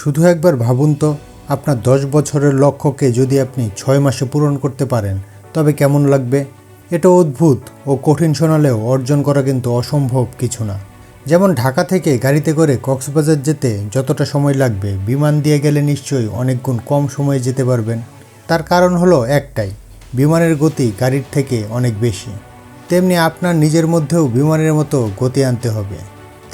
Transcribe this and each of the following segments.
শুধু একবার ভাবুন তো, আপনার 10 বছরের লক্ষ্যকে যদি আপনি 6 মাসে পূরণ করতে পারেন তবে কেমন লাগবে। এটা অদ্ভুত ও কঠিন শোনালেও অর্জন করা কিন্তু অসম্ভব কিছু না। যেমন ঢাকা থেকে গাড়িতে করে কক্সবাজার যেতে যতটা সময় লাগবে, বিমান দিয়ে গেলে নিশ্চয়ই অনেক গুণ কম সময়ে যেতে পারবেন। তার কারণ হলো একটাই, বিমানের গতি গাড়ির থেকে অনেক বেশি। তেমনি আপনার নিজের মধ্যেও বিমানের মতো গতি আনতে হবে,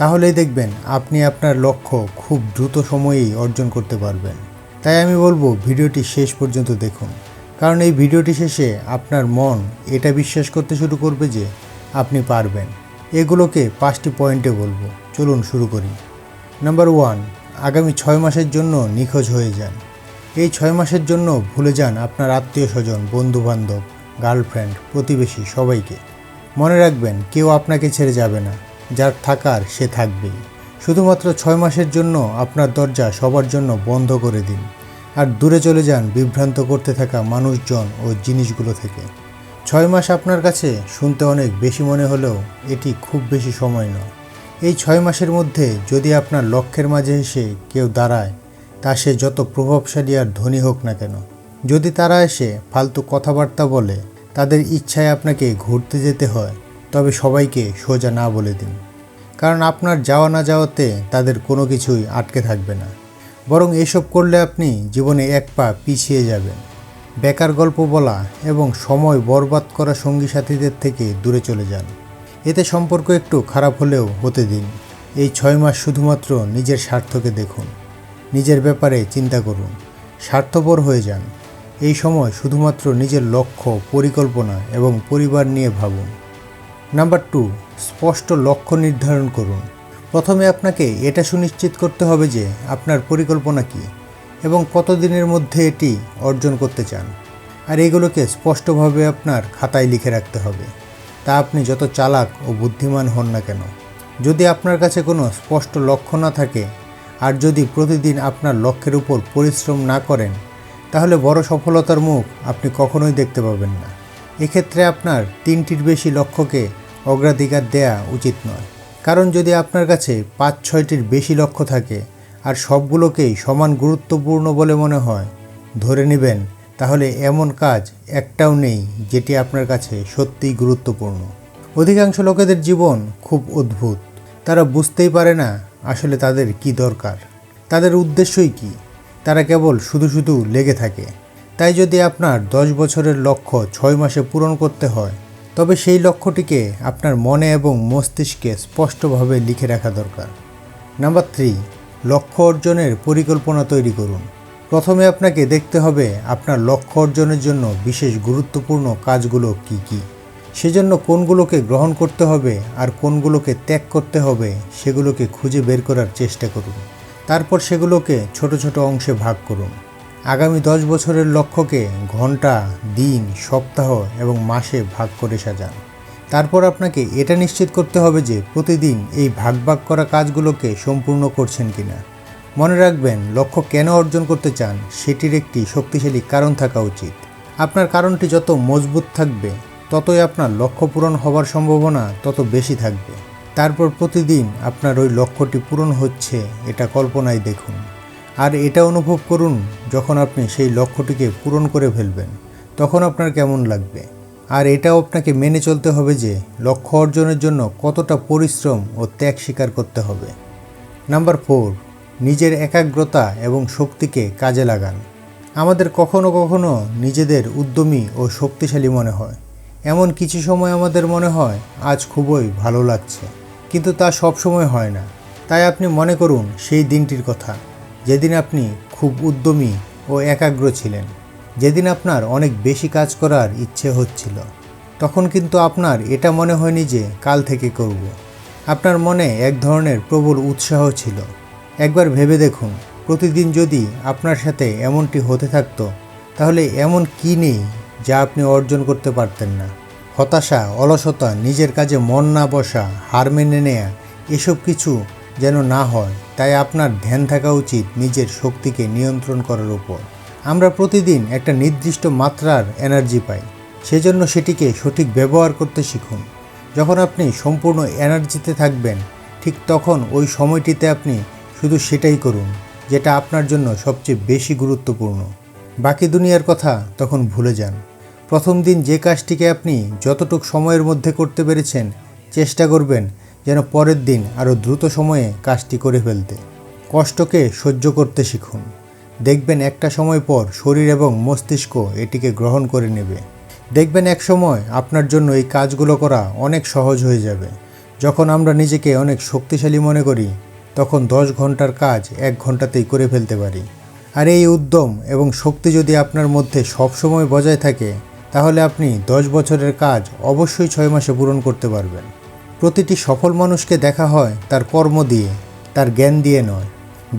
তাহলেই দেখবেন আপনি আপনার লক্ষ্য খুব দ্রুত সময়েই অর্জন করতে পারবেন। তাই আমি বলবো ভিডিওটি শেষ পর্যন্ত দেখুন, কারণ এই ভিডিওটি শেষে আপনার মন এটা বিশ্বাস করতে শুরু করবে যে আপনি পারবেন। এগুলোকে 5টি পয়েন্টে বলবো, চলুন শুরু করি। নাম্বার 1, আগামী 6 মাসের জন্য নিখোঁজ হয়ে যান। এই 6 মাসের জন্য ভুলে যান আপনার আত্মীয় স্বজন, বন্ধুবান্ধব, গার্লফ্রেন্ড, প্রতিবেশী সবাইকে। মনে রাখবেন কেউ আপনাকে ছেড়ে যাবে না, যার থাকার সে থাকবেই। শুধুমাত্র 6 মাসের জন্য আপনার দরজা সবার জন্য বন্ধ করে দিন, আর দূরে চলে যান বিভ্রান্ত করতে থাকা মানুষজন ও জিনিসগুলো থেকে। 6 মাস আপনার কাছে শুনতে অনেক বেশি মনে হলেও এটি খুব বেশি সময় নয়। এই 6 মাসের মধ্যে যদি আপনার লক্ষ্যের মাঝে এসে কেউ দাঁড়ায়, তা সে যত প্রভাবশালী আর ধনী হোক না কেন, যদি তারা এসে ফালতু কথাবার্তা বলে, তাদের ইচ্ছায় আপনাকে ঘুরতে যেতে হয়, তবে সবাইকে সোজা না বলে দিন। কারণ আপনার যাওয়া না যাওয়াতে তাদের কোনো কিছুই আটকে থাকবে না, বরং এসব করলে আপনি জীবনে এক পা পিছিয়ে যাবেন। বেকার গল্প বলা এবং সময় বরবাদ করা সঙ্গী সাথীদের থেকে দূরে চলে যান। এতে সম্পর্ক একটু খারাপ হলেও হতে দিন। এই 6 মাস শুধুমাত্র নিজের স্বার্থকে দেখুন, নিজের ব্যাপারে চিন্তা করুন, স্বার্থপর হয়ে যান। এই সময় শুধুমাত্র নিজের লক্ষ্য, পরিকল্পনা এবং পরিবার নিয়ে ভাবুন। নাম্বার 2, স্পষ্ট লক্ষ্য নির্ধারণ করুন। প্রথমে আপনাকে এটা সুনিশ্চিত করতে হবে যে আপনার পরিকল্পনা কী এবং কতদিনের মধ্যে এটি অর্জন করতে চান, আর এগুলোকে স্পষ্টভাবে আপনার খাতায় লিখে রাখতে হবে। তা আপনি যত চালাক ও বুদ্ধিমান হন না কেন, যদি আপনার কাছে কোনো স্পষ্ট লক্ষ্য না থাকে, আর যদি প্রতিদিন আপনার লক্ষ্যের উপর পরিশ্রম না করেন, তাহলে বড় সফলতার মুখ আপনি কখনোই দেখতে পাবেন না। এক্ষেত্রে আপনার 3টির বেশি লক্ষ্যকে অগ্রাধিকার দেয়া উচিত নয়। কারণ যদি আপনার কাছে 5-6টির বেশি লক্ষ্য থাকে আর সবগুলোকেই সমান গুরুত্বপূর্ণ বলে মনে হয়, ধরে নেবেন তাহলে এমন কাজ একটাও নেই যেটি আপনার কাছে সত্যিই গুরুত্বপূর্ণ। অধিকাংশ লোকেদের জীবন খুব অদ্ভুত। তারা বুঝতেই পারে না আসলে তাদের কি দরকার, তাদের উদ্দেশ্যই কি। তারা কেবল শুধু শুধু লেগে থাকে। তাই যদি আপনার 10 বছরের লক্ষ্য 6 মাসে পূরণ করতে হয়, তবে সেই লক্ষ্যটিকে আপনার মনে এবং মস্তিষ্কে স্পষ্টভাবে লিখে রাখা দরকার। নাম্বার 3, লক্ষ্য অর্জনের পরিকল্পনা তৈরি করুন। প্রথমে আপনাকে দেখতে হবে আপনার লক্ষ্য অর্জনের জন্য বিশেষ গুরুত্বপূর্ণ কাজগুলো কি কি। সেজন্য কোনগুলোকে গ্রহণ করতে হবে আর কোনগুলোকে ত্যাগ করতে হবে সেগুলোকে খুঁজে বের করার চেষ্টা করুন। তারপর সেগুলোকে ছোট ছোট অংশে ভাগ করুন। আগামী 10 বছরের লক্ষ্যকে ঘন্টা, দিন, সপ্তাহ এবং মাসে ভাগ করে সাজান। তারপর আপনাকে এটা নিশ্চিত করতে হবে যে প্রতিদিন এই ভাগ ভাগ করা কাজগুলোকে সম্পূর্ণ করছেন কিনা। মনে রাখবেন, লক্ষ্য কেন অর্জন করতে চান সেটির একটি শক্তিশালী কারণ থাকা উচিত। আপনার কারণটি যত মজবুত থাকবে, ততই আপনার লক্ষ্য পূরণ হবার সম্ভাবনা তত বেশি থাকবে। তারপর প্রতিদিন আপনার ওই লক্ষ্যটি পূরণ হচ্ছে এটা কল্পনায় দেখুন, আর এটা অনুভব করুন যখন আপনি সেই লক্ষ্যটিকে পূরণ করে ফেলবেন, তখন আপনার কেমন লাগবে। আর এটাও আপনাকে মেনে চলতে হবে যে লক্ষ্য অর্জনের জন্য কতটা পরিশ্রম ও ত্যাগ স্বীকার করতে হবে। নাম্বার 4, নিজের একাগ্রতা এবং শক্তিকে কাজে লাগান। আমাদের কখনো কখনো নিজেদের উদ্যমী ও শক্তিশালী মনে হয়। এমন কিছু সময় আমাদের মনে হয় আজ খুবই ভালো লাগছে, কিন্তু তা সব সময় হয় না। তাই আপনি মনে করুন সেই দিনটির কথা, যেদিন আপনি খুব উদ্যমী ও একাগ্র ছিলেন, যেদিন আপনার অনেক বেশি কাজ করার ইচ্ছে হচ্ছিল। তখন কিন্তু আপনার এটা মনে হয়নি যে কাল থেকে করব। আপনার মনে এক ধরনের প্রবল উৎসাহ ছিল। একবার ভেবে দেখুন, প্রতিদিন যদি আপনার সাথে এমনটি হতে থাকতো, তাহলে এমন কি নেই যা আপনি অর্জন করতে পারতেন না। হতাশা, অলসতা, নিজের কাজে মন না বসা, হার মেনে নেয়া, এসব কিছু যেন না হয়। তাই আপনার ধ্যান থাকা উচিত নিজের শক্তিকে নিয়ন্ত্রণ করার উপর। আমরা প্রতিদিন একটা নির্দিষ্ট মাত্রার এনার্জি পাই, সেজন্য সেটিকে সঠিক ব্যবহার করতে শিখুন। যখন আপনি সম্পূর্ণ এনার্জিতে থাকবেন, ঠিক তখন ওই সময়টিতে আপনি শুধু সেটাই করুন। যেটা আপনার জন্য সবচেয়ে বেশি গুরুত্বপূর্ণ। বাকি দুনিয়ার কথা তখন ভুলে যান। প্রথম দিন যে কাজটিকে আপনি যতটুকু সময়ের মধ্যে করতে পেরেছেন, চেষ্টা করবেন যেন পরের দিন আরও দ্রুত সময়ে কাজটি করে ফেলতে। কষ্টকে সহ্য করতে শিখুন। দেখবেন একটা সময় পর শরীর এবং মস্তিষ্ক এটিকে গ্রহণ করে নেবে। দেখবেন এক সময় আপনার জন্য এই কাজগুলো করা অনেক সহজ হয়ে যাবে। যখন আমরা নিজেকে অনেক শক্তিশালী মনে করি, তখন 10 ঘন্টার কাজ 1 ঘন্টাতেই করে ফেলতে পারি। আর এই উদ্যম এবং শক্তি যদি আপনার মধ্যে সবসময় বজায় থাকে, তাহলে আপনি 10 বছরের কাজ অবশ্যই 6 মাসে পূরণ করতে পারবেন। প্রতিটি সফল মানুষকে দেখা হয় তার কর্ম দিয়ে, তার জ্ঞান দিয়ে নয়।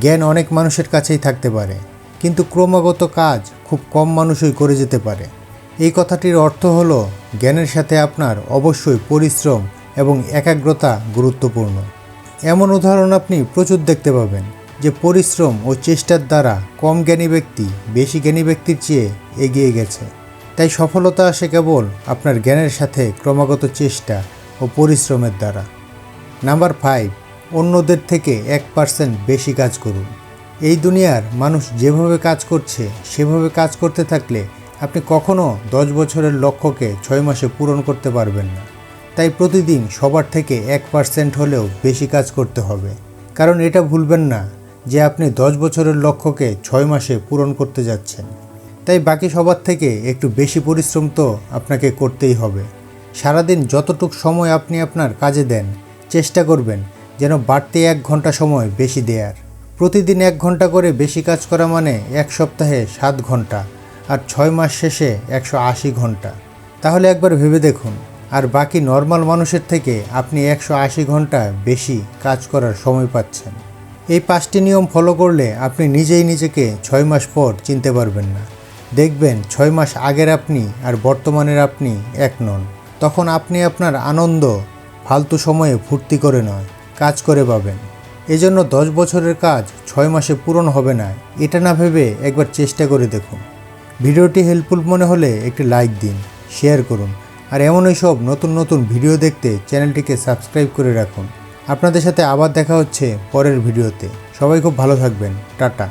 জ্ঞান অনেক মানুষের কাছেই থাকতে পারে, কিন্তু ক্রমাগত কাজ খুব কম মানুষই করে যেতে পারে। এই কথাটির অর্থ হলো, জ্ঞানের সাথে আপনার অবশ্যই পরিশ্রম এবং একাগ্রতা গুরুত্বপূর্ণ। এমন উদাহরণ আপনি প্রচুর দেখতে পাবেন যে পরিশ্রম ও চেষ্টার দ্বারা কম জ্ঞানী ব্যক্তি বেশি জ্ঞানী ব্যক্তির চেয়ে এগিয়ে গেছে। তাই সফলতা আসে কেবল আপনার জ্ঞানের সাথে ক্রমাগত চেষ্টা ও পরিশ্রমের দ্বারা। নাম্বার 5, অন্যদের থেকে 1% বেশি কাজ করুন। এই দুনিয়ার মানুষ যেভাবে কাজ করছে সেভাবে কাজ করতে থাকলে আপনি কখনো 10 বছরের লক্ষ্যকে 6 মাসে পূরণ করতে পারবেন না। তাই প্রতিদিন সবার থেকে 1% হলেও বেশি কাজ করতে হবে। কারণ এটা ভুলবেন না যে আপনি 10 বছরের লক্ষ্যকে 6 মাসে পূরণ করতে যাচ্ছেন। তাই বাকি সবার থেকে একটু বেশি পরিশ্রম তো আপনাকে করতেই হবে। সারাদিন যতটুক সময় আপনি আপনার কাজে দেন, চেষ্টা করবেন যেন বাড়তি 1 ঘন্টা সময় বেশি দেয়ার। প্রতিদিন 1 ঘন্টা করে বেশি কাজ করা মানে 1 সপ্তাহে 7 ঘন্টা, আর 6 মাস শেষে 180 ঘন্টা। তাহলে একবার ভেবে দেখুন, আর বাকি নর্মাল মানুষের থেকে আপনি 180 ঘন্টা বেশি কাজ করার সময় পাচ্ছেন। এই 5টি নিয়ম ফলো করলে আপনি নিজেই নিজেকে 6 মাস পর চিনতে পারবেন না। দেখবেন 6 মাস আগের আপনি আর বর্তমানের আপনি এক নন। তখন আপনি আপনার আনন্দ ফালতু সময়ে ফুর্তি করে নয়, কাজ করে পাবেন। এজন্য 10 বছরের কাজ 6 মাসে পূরণ হবে না, এটা না ভেবে একবার চেষ্টা করে দেখুন। ভিডিওটি হেল্পফুল মনে হলে একটি লাইক দিন, শেয়ার করুন, আর এমনই সব নতুন নতুন ভিডিও দেখতে চ্যানেলটিকে সাবস্ক্রাইব করে রাখুন। আপনাদের সাথে আবার দেখা হচ্ছে পরের ভিডিওতে। সবাই খুব ভালো থাকবেন। টাটা।